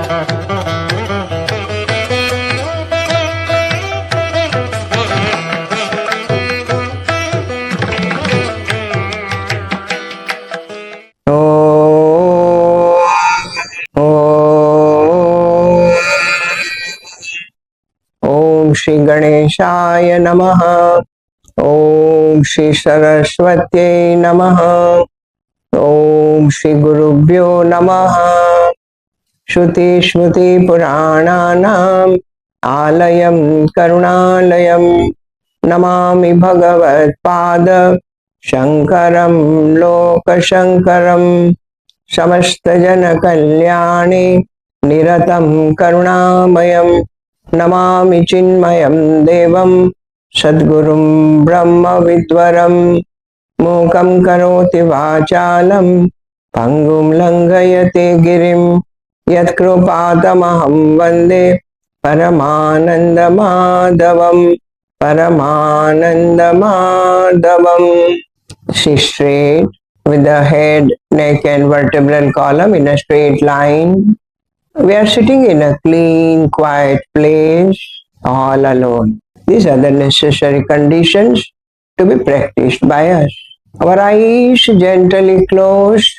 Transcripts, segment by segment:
ओम श्री गणेशाय नमः। ओम श्री सरस्वत्यै नमः। ओम श्री गुरुभ्यो नमः। श्रुति स्मृति पुराणानाम् आलयं करुणालयं नमामि भगवत्पाद शंकरं लोकशंकरं। समस्त जन कल्याणे निरतं करुणामयं नमामि चिन्मयं देवं सद्गुरुं ब्रह्म विद्वरं। मूकं करोति वाचालं पंगुं लंघयते गिरिं यत्कृपातमहं वन्दे परमानन्दमाधवं परमानन्दमाधवं। Sit straight with the head, neck and vertebral column in a straight line. We are sitting in a clean, quiet place, all alone. These are the necessary conditions to be practiced by us. Our eyes gently closed,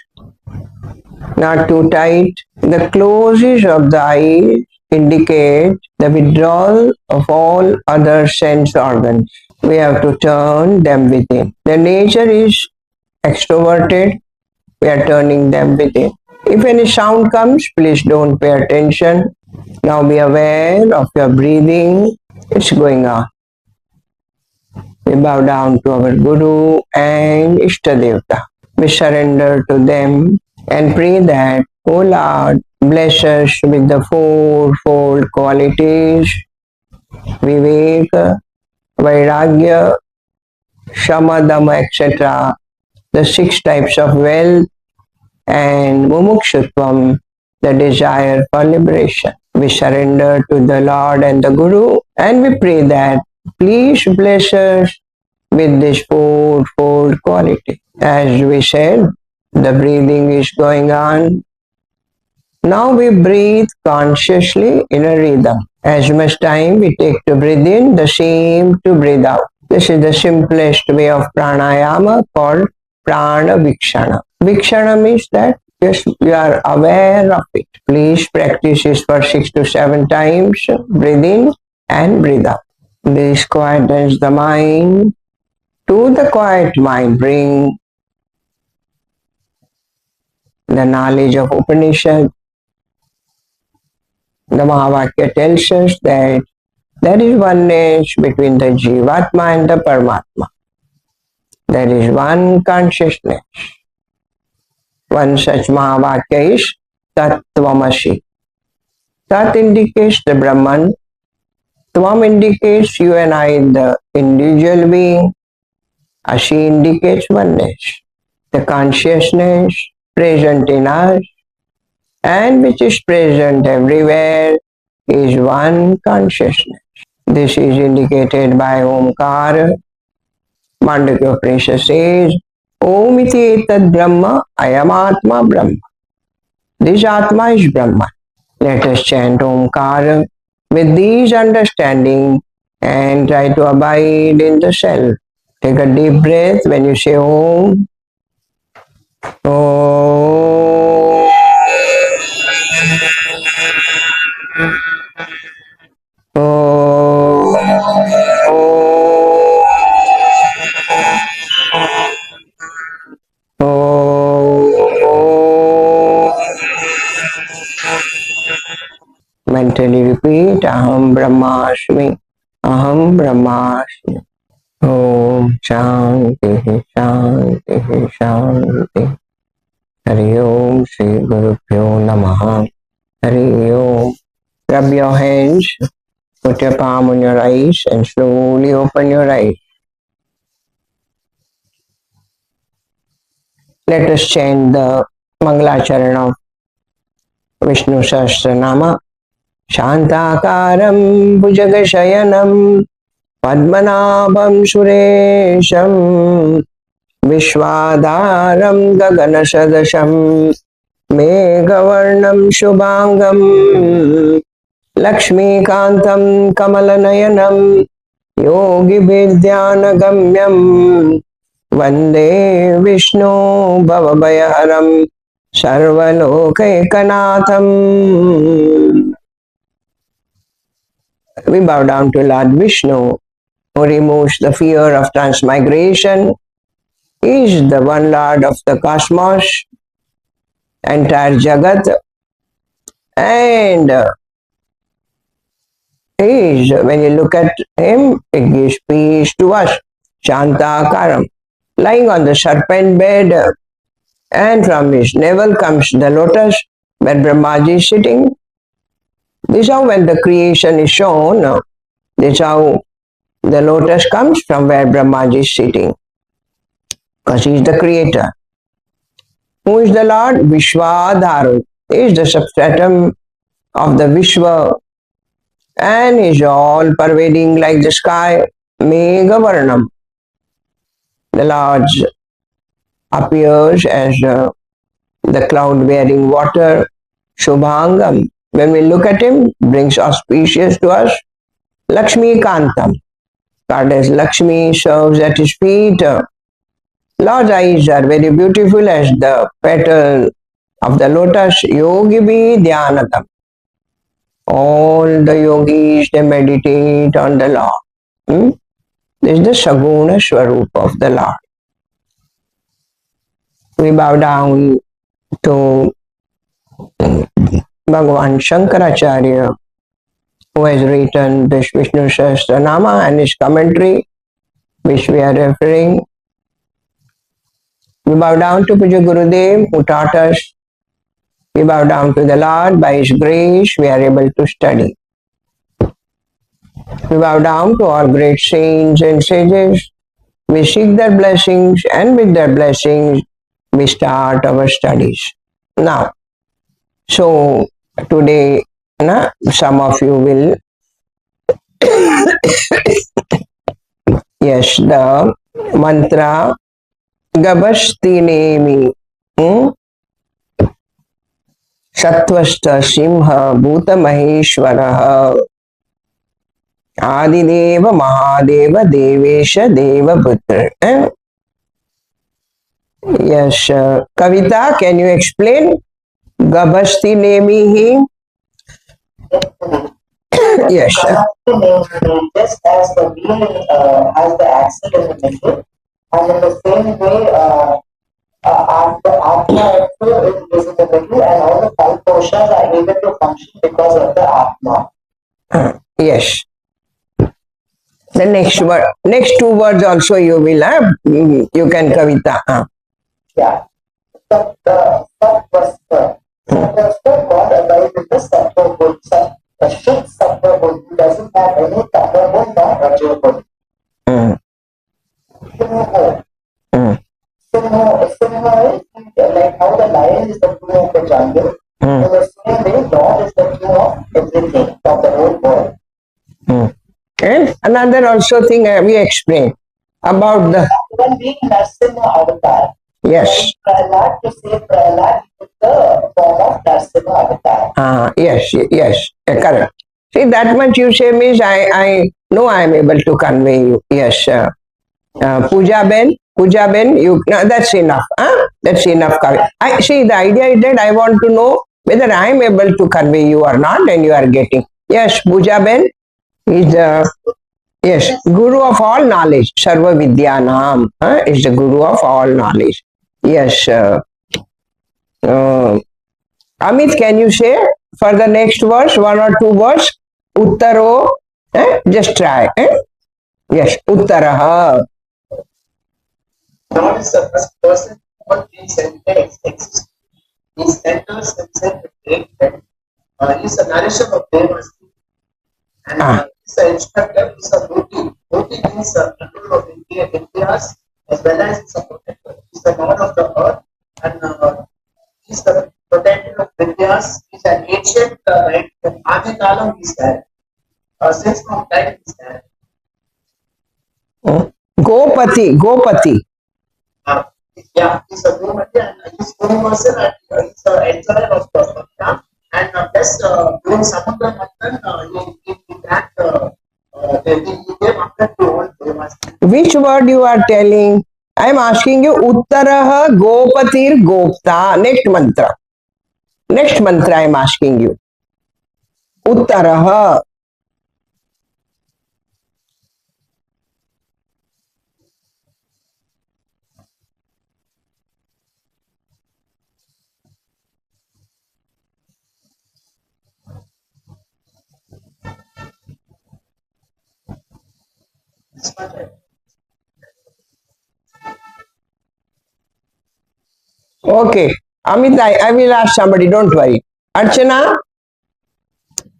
not too tight. The closures of the eyes indicate the withdrawal of all other sense organs. We have to turn them within. The nature is extroverted. We are turning them within. If any sound comes, please don't pay attention. Now be aware of your breathing. It's going on. We bow down to our Guru and Ishtadevta. We surrender to them and pray that, O Lord, bless us with the fourfold qualities: Viveka, Vairagya, Shamadama, etc., the 6 types of wealth, and Mumukshutvam, the desire for liberation. We surrender to the Lord and the Guru and we pray that please bless us with this fourfold quality. As we said, the breathing is going on. Now we breathe consciously in a rhythm. As much time we take to breathe in, the same to breathe out. This is the simplest way of pranayama called prana vikshana. Vikshana means that just you are aware of it. Please practice this for 6 to 7 times. Breathe in and breathe out. This quietens the mind. To the quiet mind bring the knowledge of Upanishad. The Mahavakya tells us that there is oneness between the Jivatma and the Paramatma. There is one consciousness. One such Mahavakya is Tattvamasi. Tat indicates the Brahman. Tvam indicates you and I, the individual being. Asi indicates oneness. The consciousness present in us and which is present everywhere is one consciousness. This is indicated by Omkara. Mandukya Upanishad says, Om iti etad Brahma, ayam Atma Brahma. This Atma is Brahma. Let us chant Omkara with these understanding and try to abide in the self. Take a deep breath when you say Om. Om. Om. Mentally repeat Aham Brahmasmi, Aham Brahmasmi. Om Shanti Shanti Shanti. Hari Om Shri Gurubhyo Namaha. Hari Om. Rub your hands, put your palm on your eyes and slowly open your eyes. Let us chant the Mangalacharan of Vishnu Sahasranamam. Shantakaram Bhujagashayanam Padmanabham Suresham Vishwadaram Gaganasadasham मेघवर्णं शुभांगं लक्ष्मीकान्तं कमलनयनं योगिभिर्ध्यानगम्यं वन्दे Vishnu भवभयहरं सर्वलोकैकनाथम्. We bow down to Lord Vishnu, who removes the fear of transmigration. He is the one Lord of the cosmos, entire Jagat, and he is, when you look at him, it gives peace to us. Shantakaram, lying on the serpent bed, and from his navel comes the lotus where Brahmaji is sitting. This is how when the creation is shown, this is how the lotus comes from where Brahmaji is sitting, because he is the creator. Who is the Lord? Vishwadharu. He is the substratum of the Vishwa, and is all pervading like the sky. Meghavarnam. The Lord appears as the cloud bearing water. Shubhangam. When we look at him, brings auspicious to us. Lakshmi Kantam. Goddess Lakshmi serves at his feet. Lord's eyes are very beautiful as the petal of the lotus. Yogi bhi dhyanatam. All the yogis, they meditate on the Lord. This is the Saguna Swarup of the Lord. We bow down to Bhagavan Shankaracharya, who has written this Vishnu Sahasranamam and his commentary, which we are referring. We bow down to Puja Gurudev, who taught us. We bow down to the Lord. By his grace, we are able to study. We bow down to all great saints and sages. We seek their blessings, and with their blessings, we start our studies. Now, so today, some of you will, yes, the mantra Gabastinemi, Satvasta Simha Bhuta Maheshwaraha Adideva Mahadeva Devesha Deva Putra. Yes, Kavita, can you explain? Gabasti Nemihi? Yes. Just as the wheel has the axle in the middle, and in the same way, the Atma also is in the middle, and all the five portions are able to function because of the Atma. Yes. The next word, next two words also you will have. You can Kavita. Yeah. The Satvasta. Satvasta God abides in the Sattva Guna. The Shuddha Sattva Guna doesn't have any Tattva Guna nor Raja Guna. Simha is like how the lion is the king of the jungle. In the same way, Lord is the king of everything, of the whole world. And another also thing we explained about the One being Narsimha Avatar. yes. Prahlad, to say Prahlad is the form of Narsimha Avatar. Yes, correct. See, that much you say means I know I am able to convey you. Yes. Puja Ben, you no, that's enough. That's enough. I see. The idea is that I want to know whether I am able to convey you or not, and you are getting. Yes, Puja Ben is the yes Guru of all knowledge. Sarva Vidyanam is the Guru of all knowledge. Yes. Amit, can you say for the next verse, one or two words? Uttaro, just try. Yes, Uttaraha. God is the first person who these entities exist. These enters himself with great depth. He is the nourisher of Devas. And he is the instructor, he is a Bhuti. Bhuti means the control of India's as well as he is a protector. He is the Lord of the earth, and he is the protector of Vidyas. He is an ancient, right? Adi Kalam he is there. Since from time he is there. Gopati. Yeah, he's a Gomati and he's going person and he's the enjoyer of the Bhakta. And plus, during Samudra Manthan, he drank, he gave after to all devas. Which word you are telling? I am asking you. Uttarah Gopatir Gopta. Next mantra. Next mantra I am asking you. Uttarah. Okay. Amit, I will ask somebody. Don't worry. Archana.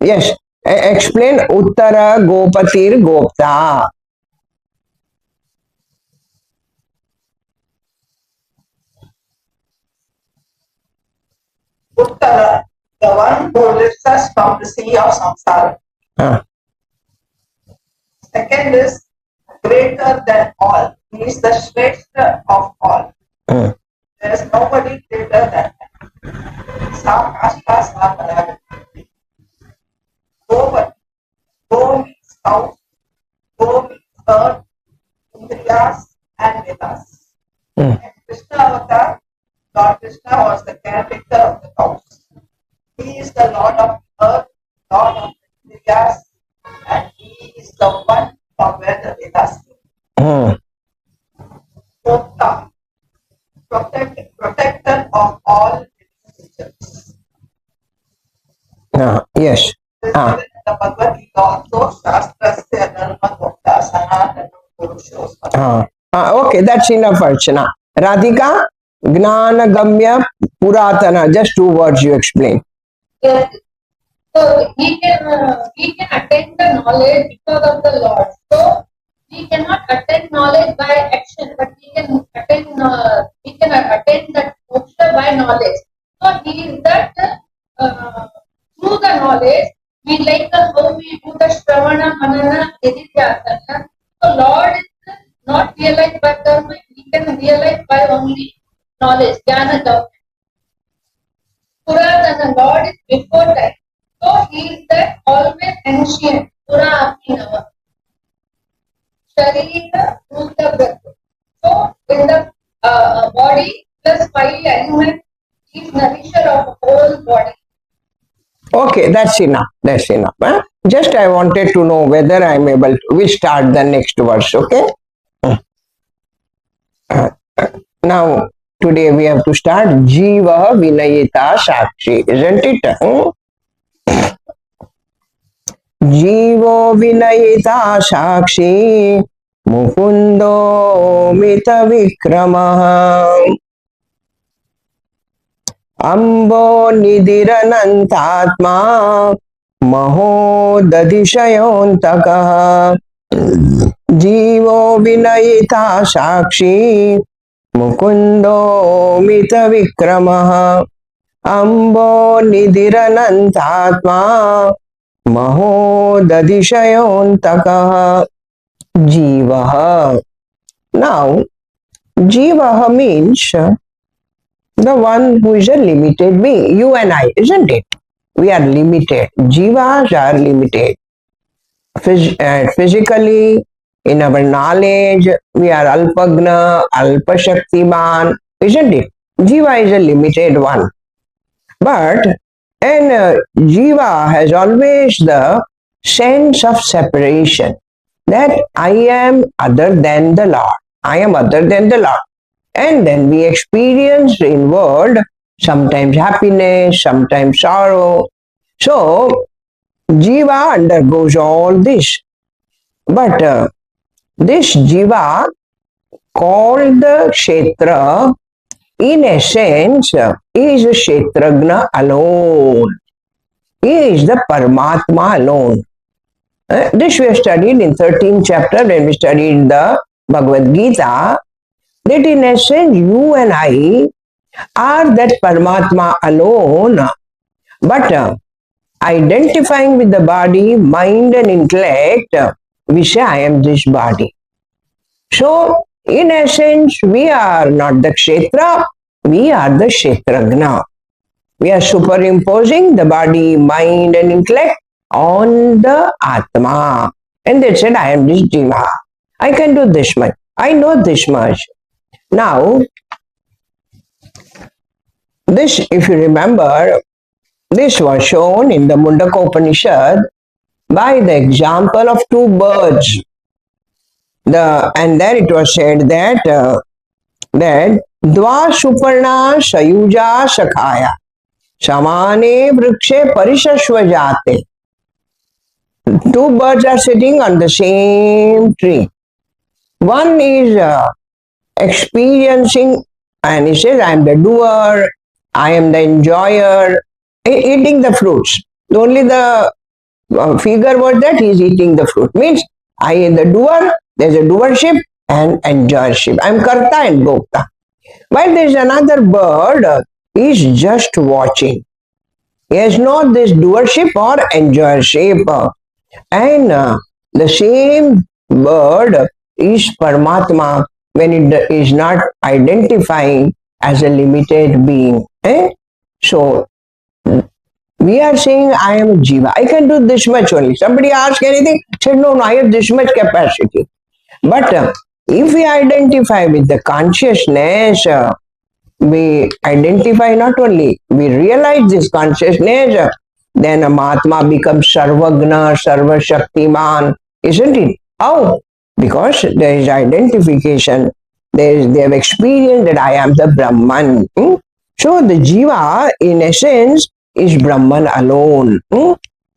Yes. Explain Uttara Gopatir Gopta. Uttara, the one who lifts us from the sea of samsara. Ah. Second is greater than all. He is the Shrestha of all. Ah. There is nobody greater than him. Sa Kashta Sa Paragati. Go, go means cow, go means earth, Indriyas and Vedas. Ah. And Krishna Avatar, Lord Krishna was the caretaker of the cows. He is the Lord of earth, Lord of Indriyas, and he is the one from where the Vedas came. Ah. Gopta, protector of all creatures. Yes. This is given in the Bhagavad Gita also, Shastrasya Dharma Gopta Sanatana Purushos. Okay, that's enough, Archana. Radhika, Gnana Gamya Puratana. Just two words you explain. Yes. So we can attain the knowledge because of the Lord. So we cannot attain knowledge by action, but we can attain that moksha by knowledge. So he is that through the knowledge we like how we do the Shravana Manana Nididhyasana. So Lord is not realized by karma, we can realize by only knowledge, jnana jnana. Puratana, Lord is before time. So he is that always ancient. Pura Abhinava. Sharira rules the breath. So in the body plus five elements, he is nourisher of whole body. Okay, that's enough. That's enough. Huh? Just I wanted to know whether I am able to. We start the next verse. Okay. Now today we have to start Jiva Vinayita Sakshi, isn't it? जीवो विनयिता साक्षी मुकुंदो मित विक्रमः अम्बो निधिरनन्तात्मा महोदधिशयोऽन्तकः जीवो विनयिता साक्षी मुकुंदो मित विक्रमः अम्बो निधिरनन्तात्मा महोदधिशयोऽन्तकः जीवः. Now, jivaha means the one who is a limited being. You and I, isn't it? We are limited. Jivas are limited. Physically, in our knowledge, we are alpagna, alpashaktiman, isn't it? Jiva is a limited one. But Jiva has always the sense of separation that I am other than the Lord. I am other than the Lord. And then we experience in world sometimes happiness, sometimes sorrow. So Jiva undergoes all this. But this Jiva called the Kshetra in essence is Kshetragna alone. He is the Paramatma alone. This we have studied in 13th chapter when we studied the Bhagavad Gita, that in essence you and I are that Paramatma alone, but identifying with the body, mind and intellect, we say I am this body. So In essence, we are not the kshetra, we are the kshetragna. We are superimposing the body, mind and intellect on the Atma. And they said, I am this Jiva. I can do this much. I know this much. Now, this, if you remember, this was shown in the Mundaka Upanishad by the example of two birds. And there it was said that that Dva Suparna Sayuja Sakhaya Samane Vrikshe Parishashvajate. Two birds are sitting on the same tree. One is experiencing, and he says, I am the doer, I am the enjoyer, eating the fruits. Only the figure was that he is eating the fruit. Means, I am the doer, there is a doership and enjoyership. I am karta and bhokta. While there is another bird, he is just watching. He has not this doership or enjoyership. And the same bird is Paramatma when it is not identifying as a limited being. So, we are saying I am a jiva. I can do this much only. Somebody asks anything, say no, I have this much capacity. But if we identify with the consciousness, we identify not only, we realize this consciousness, then a Mahatma becomes Sarvagna, Sarvashaktiman, isn't it? How? Because there is identification, they have experienced that I am the Brahman. So the Jiva, in essence, is Brahman alone.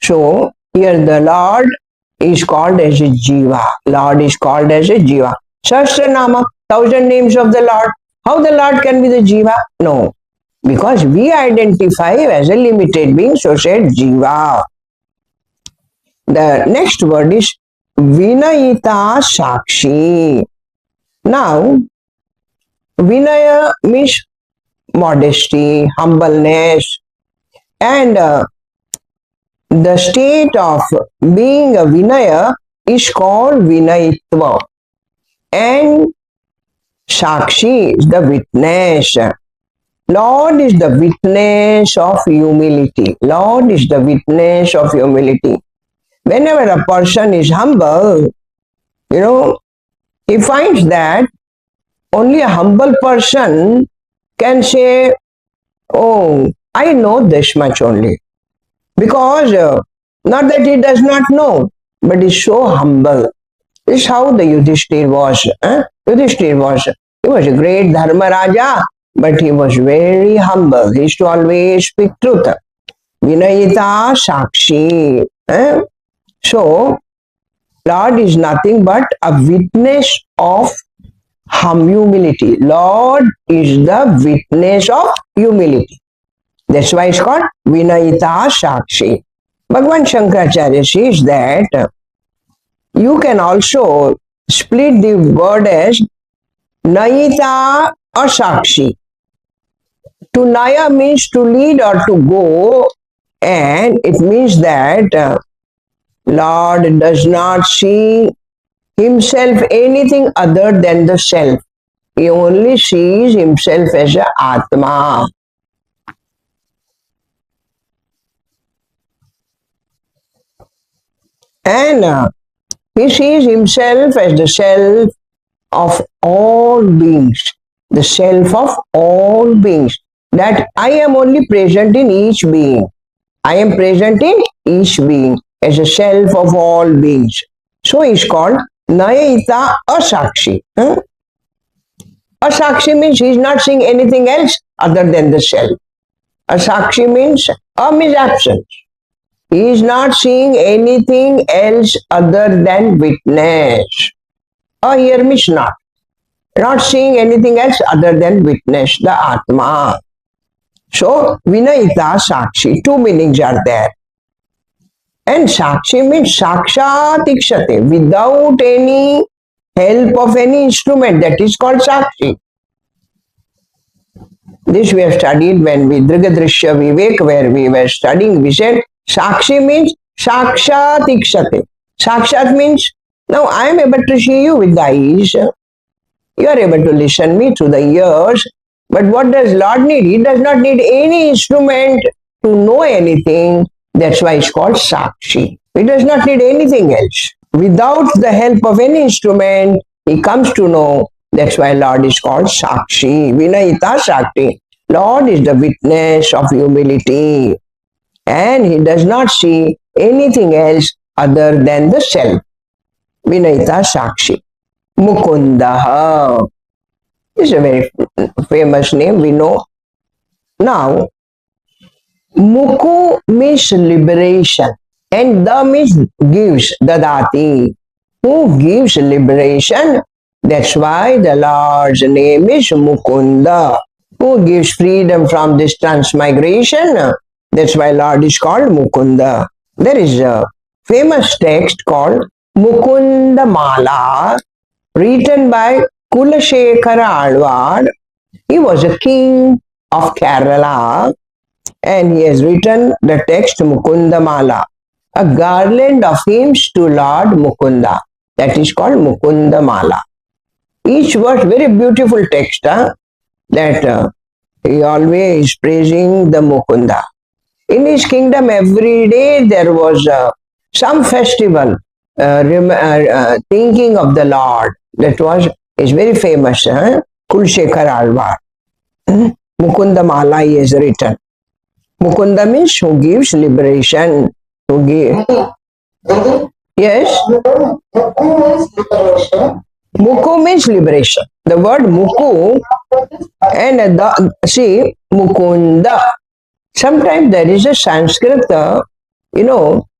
So here the Lord is called as a Jiva. Lord is called as a Jiva. Sahasranamam, 1,000 names of the Lord. How the Lord can be the Jiva? No. Because we identify as a limited being, so said Jiva. The next word is Vinayita Sakshi. Now, Vinaya means modesty, humbleness, and the state of being a Vinaya is called Vinayitva. And Sakshi is the witness. Lord is the witness of humility. Lord is the witness of humility. Whenever a person is humble, he finds that only a humble person can say, oh, I know this much only. Because not that he does not know, but he is so humble. This is how the Yudhishthir was. Yudhishthir was. He was a great Dharma Raja, but he was very humble. He used to always speak truth. Vinayita Sakshi. So, Lord is nothing but a witness of humility. Lord is the witness of humility. That's why it's called Vinayita Sakshi. Bhagavan Shankaracharya says that you can also split the word as Nayita or Sakshi. To Naya means to lead or to go, and it means that Lord does not see himself anything other than the self. He only sees himself as a Atma. And he sees himself as the self of all beings. The self of all beings. That I am only present in each being. I am present in each being as a self of all beings. So he is called Nayita Asakshi. Asakshi means he is not seeing anything else other than the self. Asakshi means is absent. He is not seeing anything else other than witness. Here means not. Not seeing anything else other than witness, the Atma. So, Vinayita Sakshi, two meanings are there. And Sakshi means Sakshat Ikshate, without any help of any instrument. That is called Sakshi. This we have studied when we Drigadrishya Vivek, where we were studying, we said Sakshi means Sakshat Ikshate. Sakshat means now I am able to see you with the eyes. You are able to listen me through the ears. But what does Lord need? He does not need any instrument to know anything. That's why it's called Sakshi. He does not need anything else. Without the help of any instrument, he comes to know. That's why Lord is called Sakshi. Vinayita Sakshi. Lord is the witness of humility. And he does not see anything else other than the self. Vinayita Sakshi. Mukundaha is a very famous name, we know. Now, Muku means liberation and the means gives, dadati. Who gives liberation? That's why the Lord's name is Mukunda. Who gives freedom from this transmigration? That's why Lord is called Mukunda. There is a famous text called Mukunda Mala written by Kulashekara Alwar. He was a king of Kerala and he has written the text Mukunda Mala, a garland of hymns to Lord Mukunda. That is called Mukunda Mala. Each verse, very beautiful text, that he always praising the Mukunda. In his kingdom, every day there was some festival thinking of the Lord. That was is very famous. Kulshekar Alvar. Mukunda Mala he has written. Mukunda means who gives liberation. Who give? Yes. Muku means liberation. The word Muku and see Mukunda. Sometimes there is a Sanskrit, the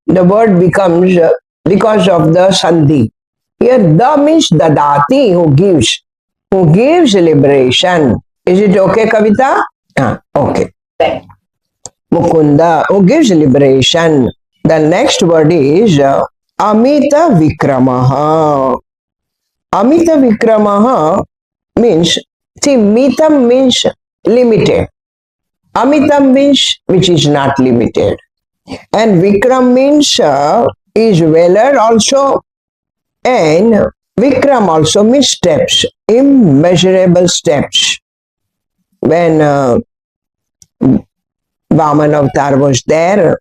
word becomes because of the Sandhi. Here, the means dadati, who gives liberation. Is it okay, Kavita? Okay. Mukunda, who gives liberation. The next word is Amita Vikramaha. Amita Vikramaha means, see, mitam means limited. Amitam means which is not limited. And Vikram means is valor also. And Vikram also means steps, immeasurable steps. When Vaman Avatar was there,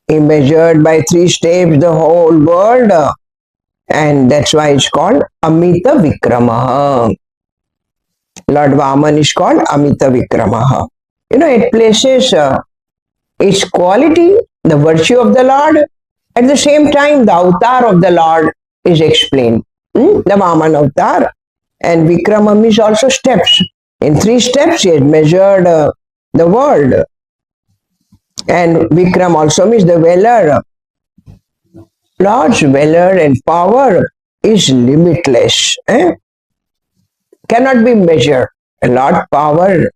he measured by 3 steps the whole world. And that's why it's called Amita Vikramaha. Lord Vaman is called Amita Vikramaha. It places its quality, the virtue of the Lord. At the same time, the avatar of the Lord is explained. The Vaman avatar. And Vikramam is also steps. In 3 steps, he has measured the world. And Vikram also means the valor. Lord's valor and power is limitless. Cannot be measured. Lord's power,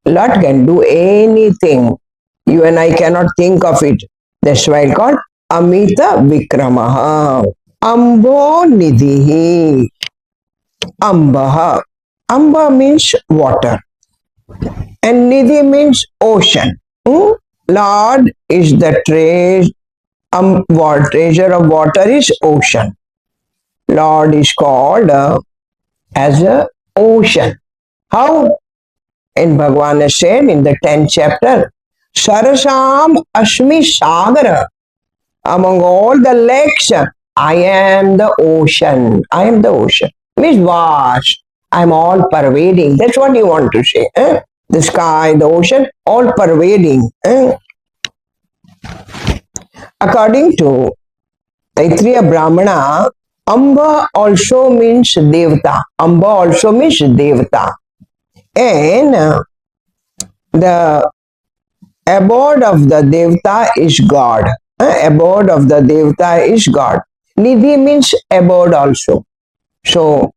Lord can do anything. You and I cannot think of it. That's why it's called Amita Vikramaha. Ambo Nidhihi. Ambaha. Amba means water. And Nidhi means ocean. Lord is the treasure of water is ocean. Lord is called as a ocean. How? And Bhagavan has said in the 10th chapter, Sarasam Ashmi Sagara. Among all the lakes, I am the ocean. I am the ocean. Means vast. I am all pervading. That's what you want to say. The sky, the ocean, all pervading. According to Taittiriya Brahmana, Amba also means Devata. Amba also means Devata. And the abode of the Devata is God. Abode of the Devata is God. Nidhi means abode also. So,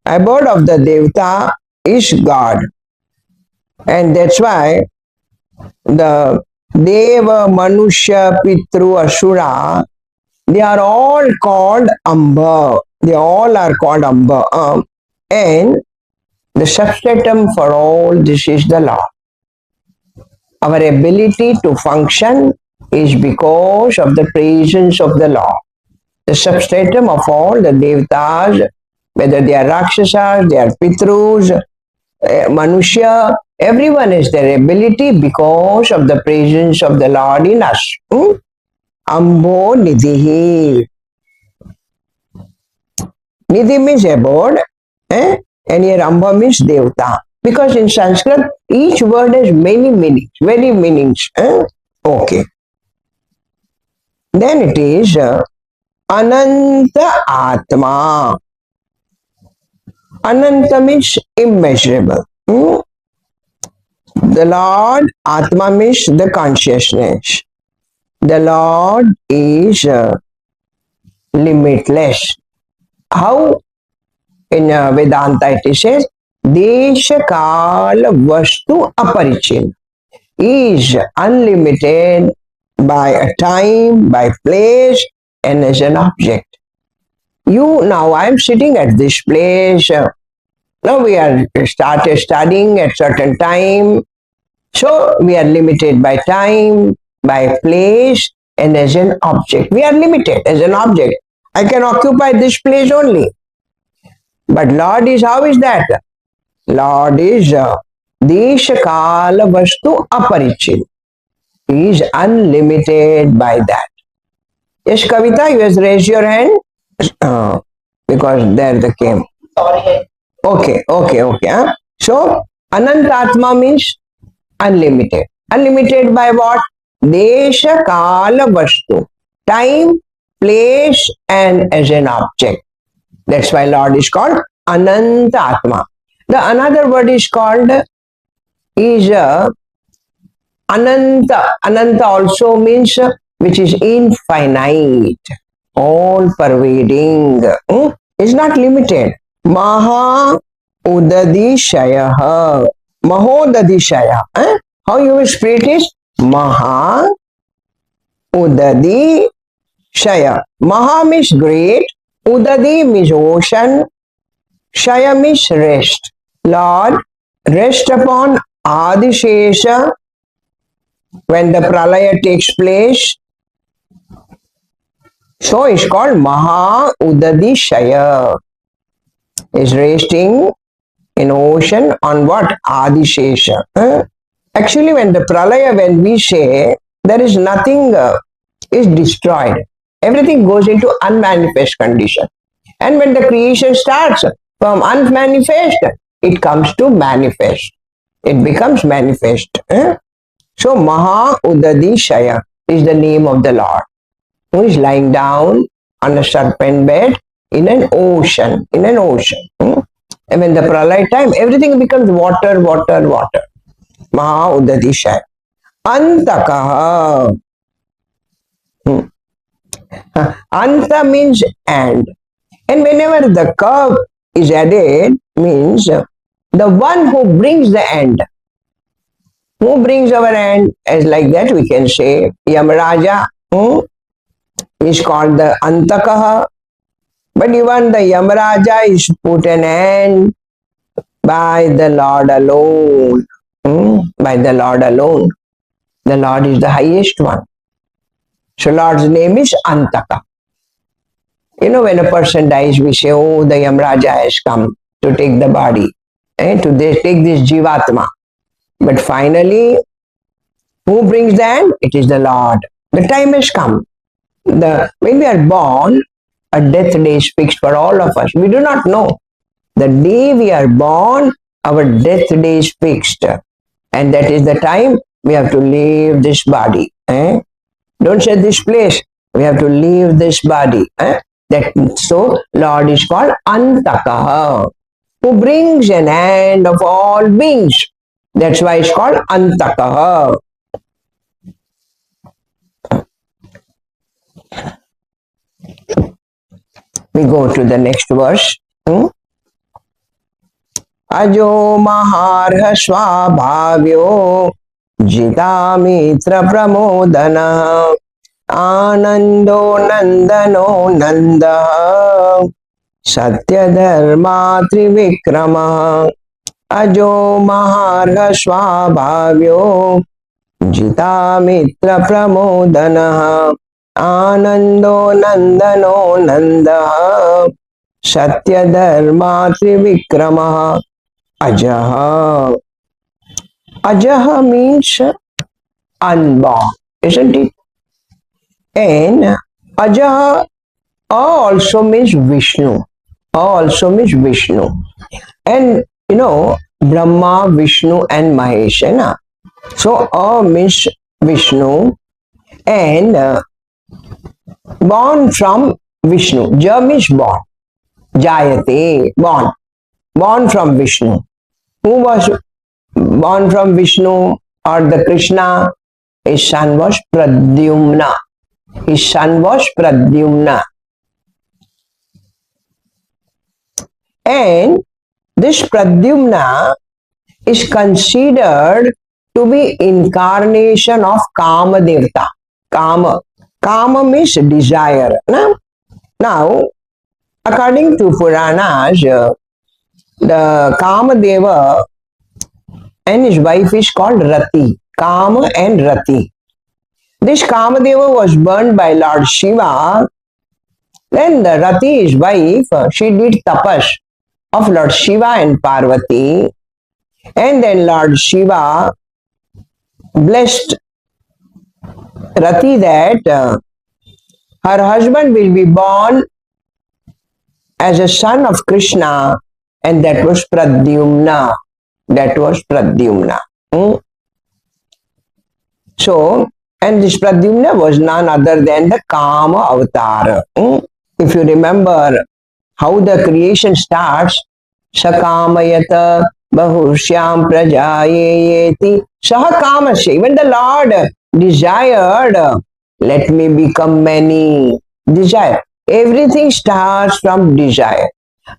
abode of the Devata is God. And that's why the Deva, Manusha, Pitru, Asura, they are all called Amba. They all are called Amba. And the substratum for all this is the law. Our ability to function is because of the presence of the law. The substratum of all the devatas whether they are Rakshasas, they are Pitrus, Manushya, everyone has their ability because of the presence of the Lord in us. Ambo Nidhi. Nidhi means abode, and here Amba means Devta. Because in Sanskrit, each word has many meanings, many meanings. Okay. Then it is Ananta Atma. Ananta means immeasurable. The Lord, Atma means the consciousness. The Lord is limitless. How in Vedanta it says, Desha Kala Vastu Aparichin. He is unlimited by a time, by place, and as an object. Now I am sitting at this place. Now we are started studying at certain time. So we are limited by time, by place, and as an object. We are limited as an object. I can occupy this place only. But Lord is, how is that? Lord is Desha Kala Vastu Aparichin. He is unlimited by that. Yes, Kavita, you has raised your hand? Because there they came. Sorry. Okay. Huh? So, Anantatma means unlimited. Unlimited by what? Desha Kala Vastu. Time, place, and as an object. That's why Lord is called Anantatma. The another word is called is Ananta. Ananta also means which is infinite, all pervading. Is not limited. Maha Udadishaya. Mahodadishaya. How you will split it? Maha Udadi Shaya. Maha means great. Udadi means ocean. Shaya means rest. Lord, rest upon Adishesha when the pralaya takes place. So it's called Maha Udadi Shaya. Is resting in ocean on what? Adishesha. Actually, when the pralaya, when we say, there is nothing is destroyed. Everything goes into unmanifest condition. And when the creation starts from unmanifest, it comes to manifest. It becomes manifest. So Maha Udadi Shaya is the name of the Lord, who is lying down on a serpent bed in an ocean. And when the pralaya time, everything becomes water. Maha Udadi Shaya. Antakaha. Anta means and. And whenever the curve is added, means the one who brings the end. Who brings our end? As like that we can say Yamaraja is called the Antakaha. But even the Yamaraja is put an end by the Lord alone. By the Lord alone. The Lord is the highest one. So Lord's name is Antaka. When a person dies, we say, oh, the Yamraja has come to take the body, to take this Jivatma. But finally, who brings the end? It is the Lord. The time has come. When we are born, a death day is fixed for all of us. We do not know. The day we are born, our death day is fixed. And that is the time we have to leave this body. Don't say this place. We have to leave this body. So Lord is called Antakaha, who brings an end of all beings. That's why it's called Antakaha. We go to the next verse. Ajo Maharha Swabhavyo Jita Mitra Pramodana Anando Nandano Nanda Satya Dharma Trivikrama Ajo Maharha Swabhavyo Jita Mitra Pramodana Anando Nandano Nanda Satyadharma Trivikrama Ajaha. Ajaha means unborn, isn't it? And Ajaha also means Vishnu. Also means Vishnu. And Brahma, Vishnu, and Mahesh. Na? So means Vishnu and born from Vishnu. Ja means born. Jayate, born. Born from Vishnu. Who was born from Vishnu or the Krishna? His son was Pradyumna. His son was Pradyumna. And this Pradyumna is considered to be incarnation of Kama Devta. Kama. Kama means desire. Now, according to Puranas, the Kama Deva and his wife is called Rati. Kama and Rati. This Kamadeva was burned by Lord Shiva. Then the Rati, his wife, she did tapas of Lord Shiva and Parvati. And then Lord Shiva blessed Rati that her husband will be born as a son of Krishna, and that was Pradyumna. That was Pradyumna. So, and this Pradyumna was none other than the Kama avatar. If you remember how the creation starts, Sakamayata Bahushyam Prajayeti Sahakamasya. Even the Lord desired, let me become many. Desire. Everything starts from desire.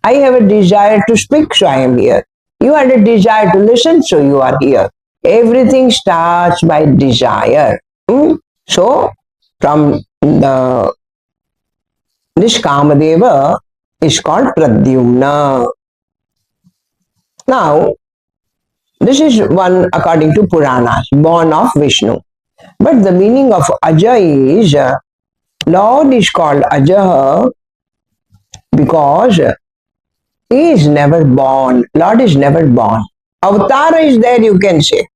I have a desire to speak, so I am here. You had a desire to listen, so you are here. Everything starts by desire. So, from this Kamadeva is called Pradyumna. Now, this is one according to Puranas, born of Vishnu. But the meaning of Aja is, Lord is called Ajaha because he is never born. Lord is never born. Avatar is there, you can say.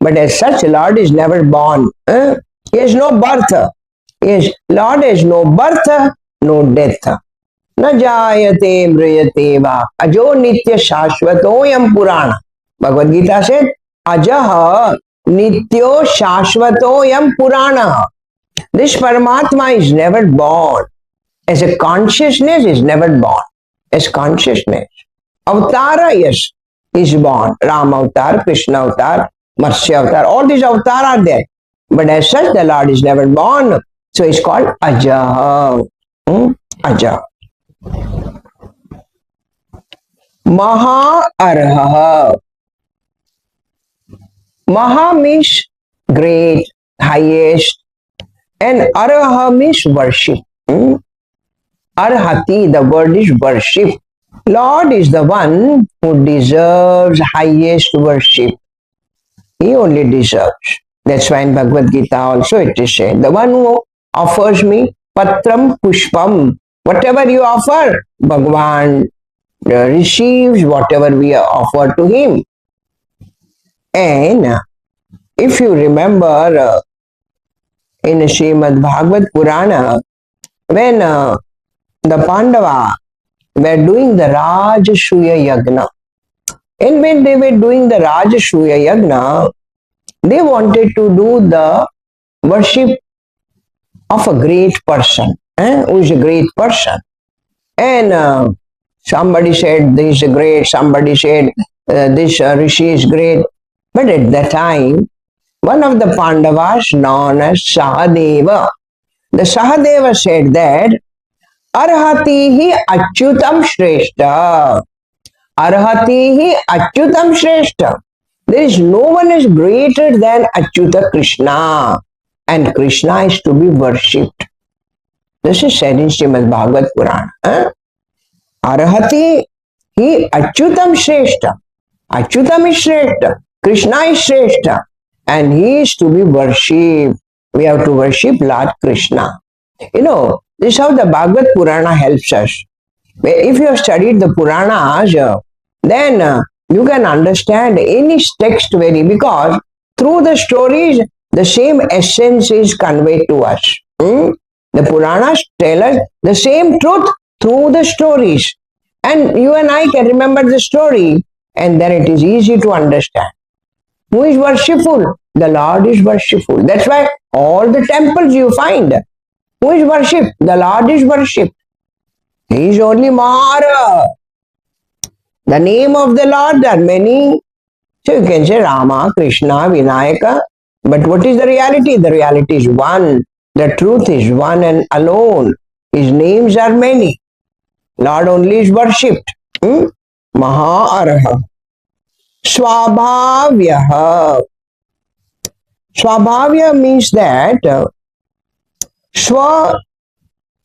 But as such, Lord is never born. He has no birth. Yes, Lord has no birth, no death. न जायते म्रियते वा अजो नित्य शाश्वतोयम पुराण. Bhagavad Gita said, Ajaha nityo shashvatoyam purana. This Paramatma is never born. As a consciousness is never born. As consciousness. Avatara, yes, is born. Ram avatar, Krishna avatar, Matsya avatar, all these avatar are there. But as such, the Lord is never born. So it's called Ajaha. Ajaha. Maha Arha. Maha means great, highest, and Arha means worship. Arhati, the word is worship. Lord is the one who deserves highest worship. He only deserves. That's why in Bhagavad Gita also it is said, the one who offers me patram pushpam, whatever you offer, Bhagavan receives whatever we offer to him. And if you remember in Srimad Bhagavad Purana, when the Pandava were doing the Rajasuya Yagna, and when they were doing the Rajasuya Yagna, they wanted to do the worship of a great person, who is a great person. And somebody said this is great, somebody said this Rishi is great. But at that time, one of the Pandavas known as Sahadeva, the Sahadeva said that Arhatihi Achyutam Shrestha. Arhatihi Achyutam Shrestha. There is no one is greater than Achyuta Krishna, and Krishna is to be worshipped. This is said in Srimad Bhagavad Purana. Arhati hi Achyutam Shrestha. Achyutam is Shrestha. Krishna is Shrestha. And he is to be worshipped. We have to worship Lord Krishna. This is how the Bhagavad Purana helps us. If you have studied the Puranas, then you can understand any text very, because through the stories, the same essence is conveyed to us. The Puranas tell us the same truth through the stories. And you and I can remember the story, and then it is easy to understand. Who is worshipful? The Lord is worshipful. That's why all the temples you find, who is worshipped? The Lord is worshipped. He is only Mara. The name of the Lord, there are many. So you can say Rama, Krishna, Vinayaka. But what is the reality? The reality is one. The truth is one and alone. His names are many. Lord only is worshipped. Maha-araha. Swabhavyaha. Swabhavya means that Swa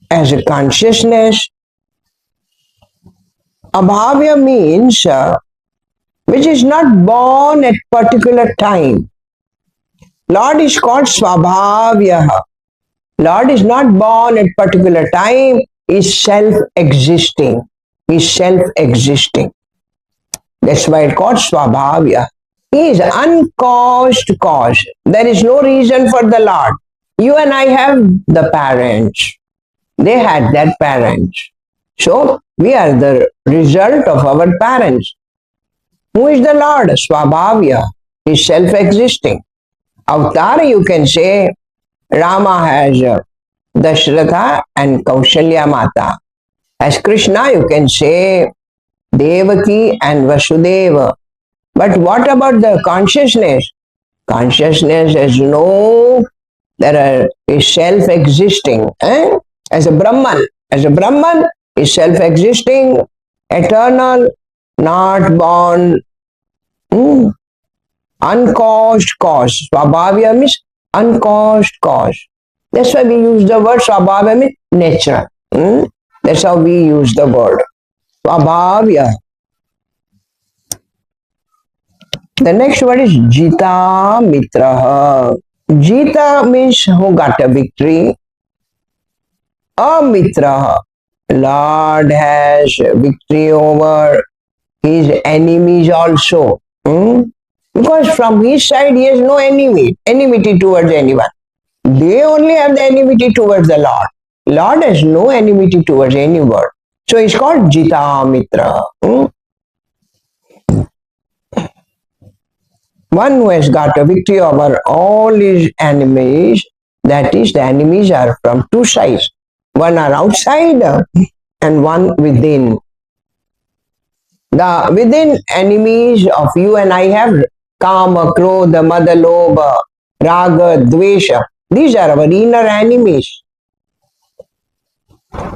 as a consciousness. Abhavya means which is not born at particular time. Lord is called Swabhavyaha. Lord is not born at particular time, is self-existing. Is self-existing. That's why it's called Swabhavya. He is uncaused cause. There is no reason for the Lord. You and I have the parents. They had their parents. So we are the result of our parents. Who is the Lord? Swabhavya. He is self-existing. Avatar, you can say, Rama has Dashratha and Kaushalya Mata. As Krishna, you can say Devaki and Vasudeva. But what about the consciousness? Consciousness is is self-existing. As a Brahman. As a Brahman is self-existing, eternal, not born, uncaused cause. Swabhavya means uncaused cause. That's why we use the word Swabhavya means natural. That's how we use the word. Swabhavya. The next word is Jita Mitraha. Jita means who got a victory. Amitra. Lord has victory over his enemies also. Because from his side he has no enmity towards anyone. They only have the enmity towards the Lord. Lord has no enmity towards anyone. So it's called Jita Mitra. One who has got a victory over all his enemies, that is, the enemies are from two sides. One are outside and one within. The within enemies of you and I have Kama, Krodha, Mada, Lobha, Raga, Dvesha. These are our inner enemies.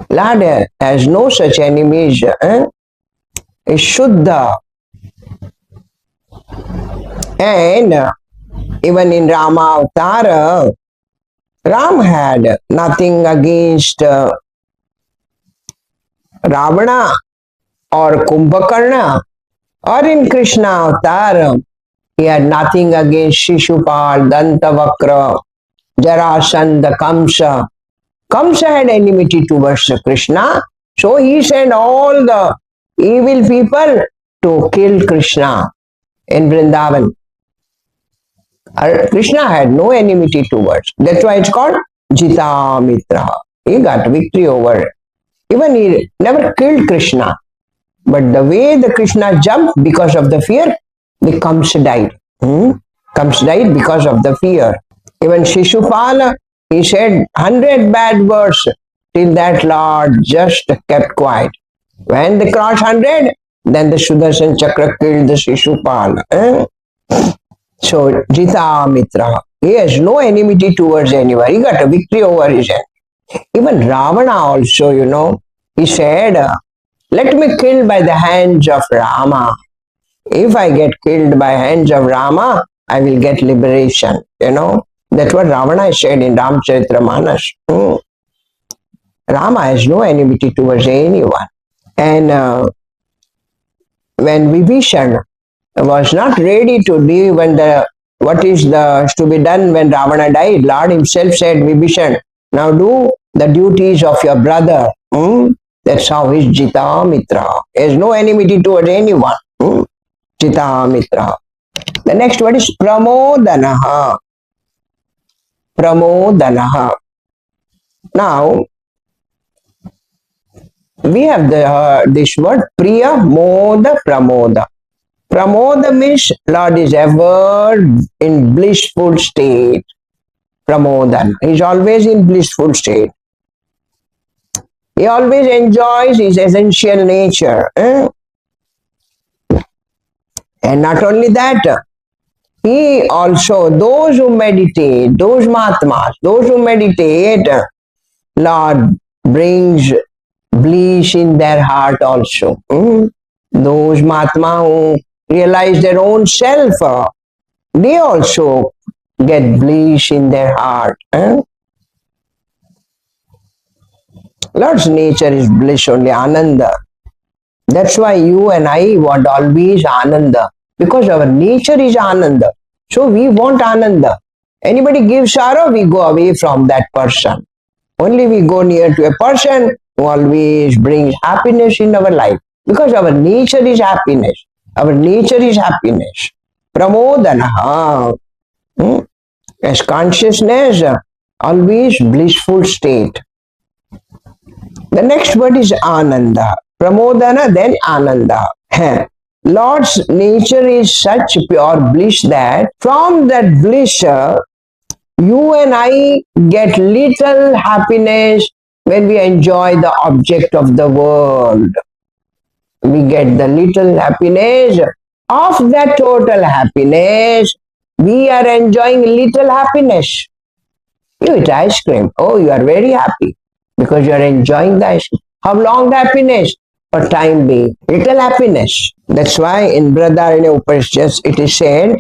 Lord has no such enemies. Is Shuddha. And even in Rama Avatar, Ram had nothing against Ravana or Kumbhakarna, or in Krishna Avatar, he had nothing against Shishupal, Dantavakra, Jarasandha, Kamsa. Kamsa had enmity towards Krishna, so he sent all the evil people to kill Krishna in Vrindavan. Krishna had no enmity towards. That's why it's called Jita Mitra. He got victory over it. Even he never killed Krishna. But the way the Krishna jumped because of the fear, the Kamsa died. Kamsa died because of the fear. Even Shishupala, he said 100 bad words, till that Lord just kept quiet. When they crossed 100, then the Sudarshan Chakra killed the Shishupala. So, Jita Mitra, he has no enmity towards anyone. He got a victory over his enemy. Even Ravana also, he said, let me kill by the hands of Rama. If I get killed by hands of Rama, I will get liberation. That's what Ravana said in Ramcharitramanas. Rama has no enmity towards anyone. And when Vibhishan was not ready to do what is to be done when Ravana died, Lord himself said, Vibhishan, now do the duties of your brother. That's how he's Jita Mitra. He has no enmity towards anyone. Jita Mitra. The next word is Pramodanaha. Pramodanaha. Now, we have this word Priya Moda Pramoda. Pramoda means Lord is ever in blissful state. Pramodan. He's always in blissful state. He always enjoys his essential nature. And not only that, he also, those who meditate, those Mahatmas, those who meditate, Lord brings bliss in their heart also. Those Mahatma who realize their own self, they also get bliss in their heart. Lord's nature is bliss only, Ananda. That's why you and I want always Ananda, because our nature is Ananda. So we want Ananda. Anybody gives sorrow, we go away from that person. Only we go near to a person who always brings happiness in our life, because our nature is happiness. Our nature is happiness. Pramodana. As consciousness, always blissful state. The next word is Ananda. Pramodana, then Ananda. Lord's nature is such pure bliss that from that bliss, you and I get little happiness when we enjoy the object of the world. We get the little happiness of that total happiness. We are enjoying little happiness. You eat ice cream. Oh, you are very happy because you are enjoying the ice cream. How long the happiness? For time being. Little happiness. That's why in Brihadaranyaka Upanishad it is said,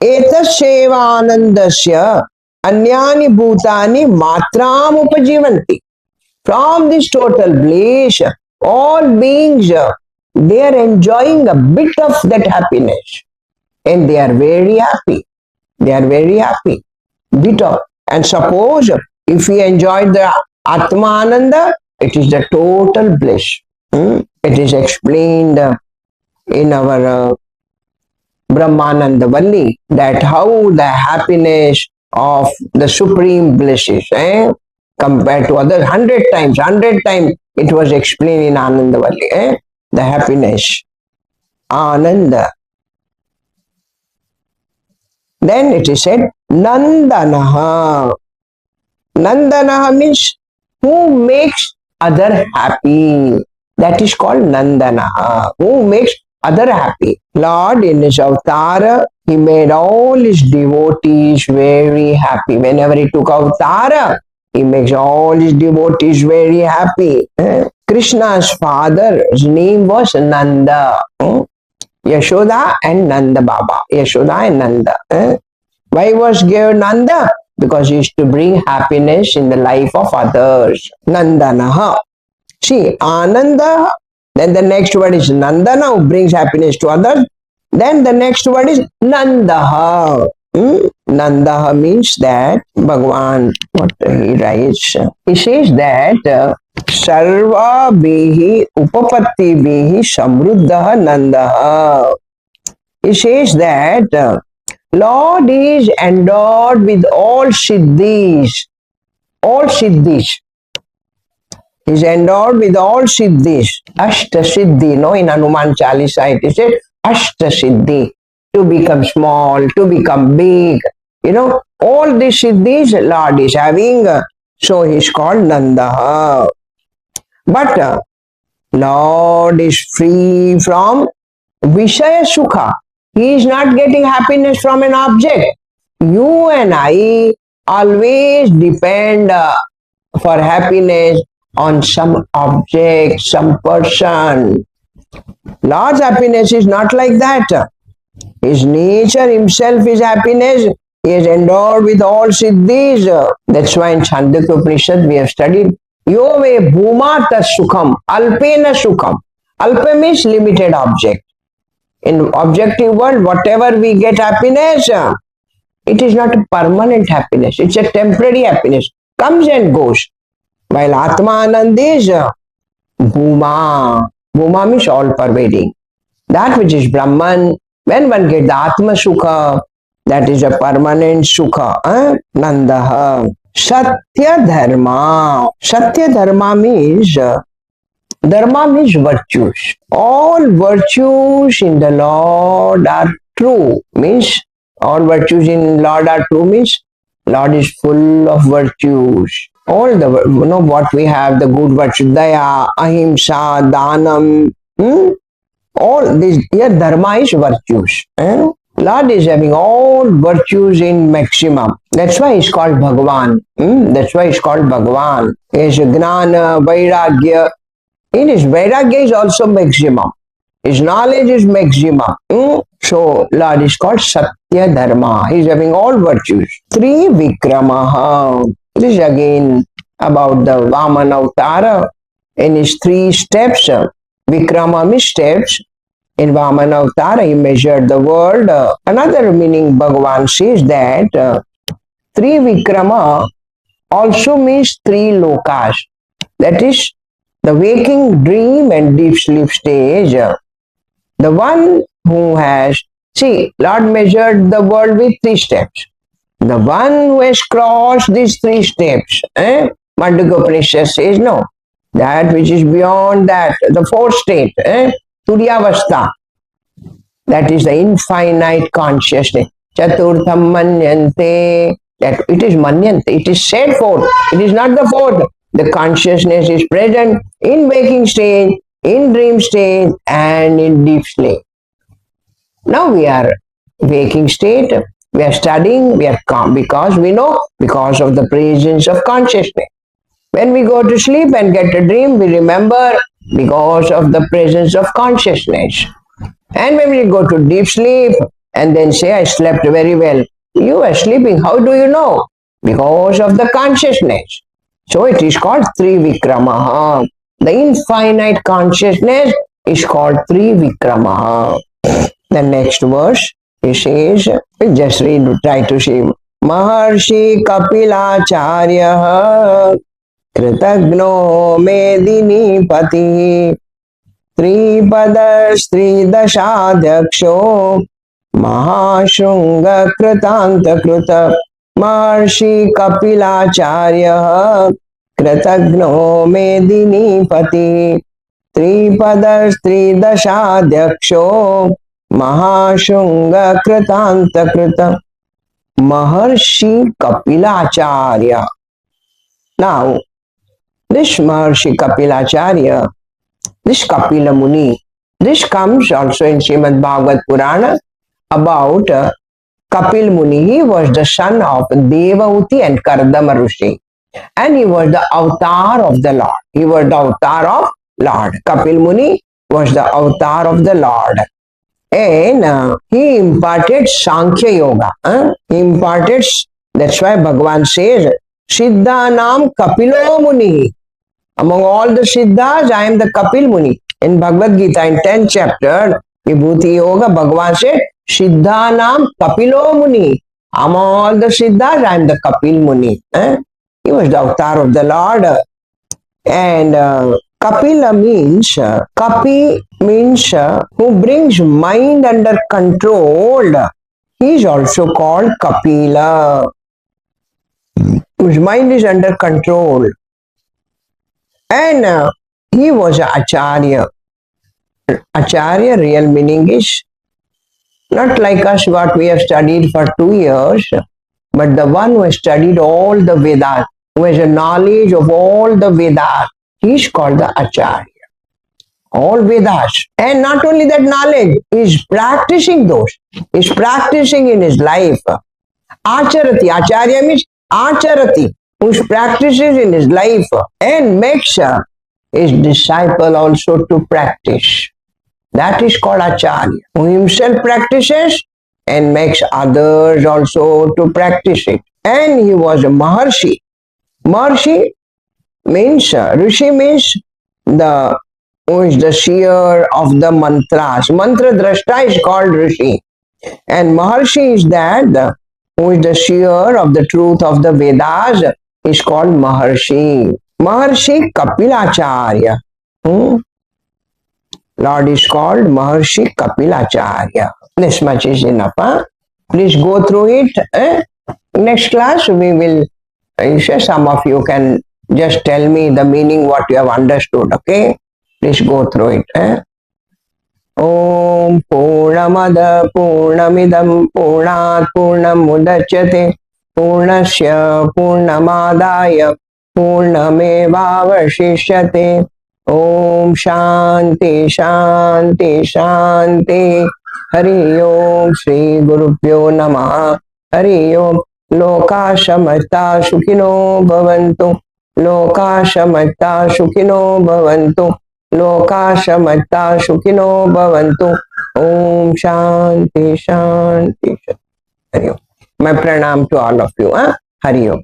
Etaseva anandasya anyani bhutani matram upajivanti. From this total bliss, all beings, they are enjoying a bit of that happiness. And they are very happy. They are very happy. Bit of. And suppose if we enjoy the Atma Ananda, it is the total bliss. It is explained in our Brahmananda Valli that how the happiness of the supreme bliss is compared to others 100 times it was explained in Ananda Valli. The happiness. Ananda. Then it is said Nandanaha. Nandanaha means who makes other happy. That is called Nandanaha. Who makes other happy. Lord in his avatar, he made all his devotees very happy. Whenever he took avatar, he makes all his devotees very happy. Krishna's father's name was Nanda. Yashoda and Nanda Baba. Yashoda and Nanda. Why was given Nanda? Because he used to bring happiness in the life of others. Nandanaha. See, Ananda. Then the next word is Nandana, who brings happiness to others. Then the next word is Nandaha. Nandaha means that Bhagavan, what he writes, he says that Sarva bihi upapatti bihi samruddha Nandaha. He says that Lord is endowed with all siddhis. All siddhis. He is endowed with all siddhis. Ashta siddhi. No, in Hanuman Chalisa it is said Ashta siddhi. To become small, to become big. All these siddhis Lord is having. So he is called Nanda. But Lord is free from Vishaya Sukha. He is not getting happiness from an object. You and I always depend for happiness on some object, some person. Lord's happiness is not like that. His nature himself is happiness. He is endowed with all siddhis. That's why in Chandogya Upanishad we have studied Yove Bhumata Sukham, Alpena Sukham. Alpa means limited object. In objective world, whatever we get happiness, it is not a permanent happiness. It's a temporary happiness. Comes and goes. While Atma Anand is Bhuma. Bhuma means all pervading. That which is Brahman, when one gets the Atma Sukha, that is a permanent Sukha, Nandaha. Satya Dharma. Satya Dharma means Dharma means virtues. All virtues in the Lord are true. Means all virtues in Lord are true means Lord is full of virtues. All the what we have, the good virtues, daya, ahimsa, danam, all this here dharma is virtues. Lord is having all virtues in maximum. That's why he's called Bhagavan. That's why he's called Bhagavan. He has Gnana, Vairagya. In his Vairagya is also maximum. His knowledge is maximum. So Lord is called Satya Dharma. He is having all virtues. Three Vikramaha. This is again about the Vaman Avatara. In his 3 steps, Vikrama means steps. In Vaman Avatara, he measured the world. Another meaning Bhagavan says that 3 Vikrama also means 3 lokas. That is the waking, dream and deep sleep stage. The one who has, see, Lord measured the world with 3 steps. The one who has crossed these 3 steps, Mandukya Upanishad says no. That which is beyond that, the 4th state, Turyavastha, that is the infinite consciousness. Chaturtham manyante, that it is manyante, it is said forth, it is not the 4th. The consciousness is present in waking stage, in dream stage, and in deep sleep. Now we are waking state, we are studying, we are calm because we know, because of the presence of consciousness. When we go to sleep and get a dream, we remember because of the presence of consciousness. And when we go to deep sleep and then say, I slept very well, you are sleeping, how do you know? Because of the consciousness. So it is called Trivikramaha. The infinite consciousness is called Trivikramaha. The next verse, he says, just read, try to see. Maharshi Kapilacharya Kritagno Medini Pati Tripadastridashadyaksho Mahashunga Kritanta Kruta Maharshi Kapilacharya Kritagno Medini Pati Tripadastridashadyaksho Mahashunga Kritanta Kruta Maharshi Kapilacharya. Now, this Maharshi Kapilacharya, this Kapila Muni, this comes also in Srimad Bhagavad Purana about Kapil Muni. He was the son of Devahuti and Kardama Rishi, and he was the avatar of the Lord. He was the avatar of Lord. Kapil Muni was the avatar of the Lord. And he imparted Sankhya Yoga. He imparted, that's why Bhagavan says, Siddhanam Kapilo Muni. Among all the Siddhas, I am the Kapil Muni. In Bhagavad Gita, in 10th chapter, Vibhuti Yoga, Bhagavan said, Siddhanam Kapilo Muni. Among all the Siddhas, I am the Kapil Muni. He was the avatar of the Lord. And Kapila means, Kapi means who brings mind under control. He is also called Kapila, whose mind is under control. And he was an Acharya. Acharya, real meaning is not like us what we have studied for 2 years, but the one who has studied all the Vedas, who has a knowledge of all the Vedas. He is called the Acharya. All Vedas. And not only that knowledge, he is practicing those. He is practicing in his life. Acharati. Acharya means Acharati, who practices in his life and makes his disciple also to practice. That is called Acharya, who himself practices and makes others also to practice it. And he was a Maharshi. Maharshi means, Rishi means the who is the seer of the mantras. Mantra drashta is called Rishi. And Maharshi is that who is the seer of the truth of the Vedas is called Maharshi. Maharshi Kapilacharya. Lord is called Maharshi Kapilacharya. This much is enough. Huh? Please go through it. Next class we will, some of you can just tell me the meaning, what you have understood. Okay? Please go through it. Om Purnamada Purnamidam Purnat Purnamudachyate Purnasya Purnamadaya Purnamevavashishyate. Om Shanti Shanti Shanti. Hari Om Shri Gurubhyo Namah. Hari Om. Loka Samasta Sukhino Bhavantu. Loka Samasta Sukhino Bhavantu. लोका समस्ता सुखिनो भवन्तु. ओम शांति शांति. हरि ओम. My pranam to all of you. Hari Om.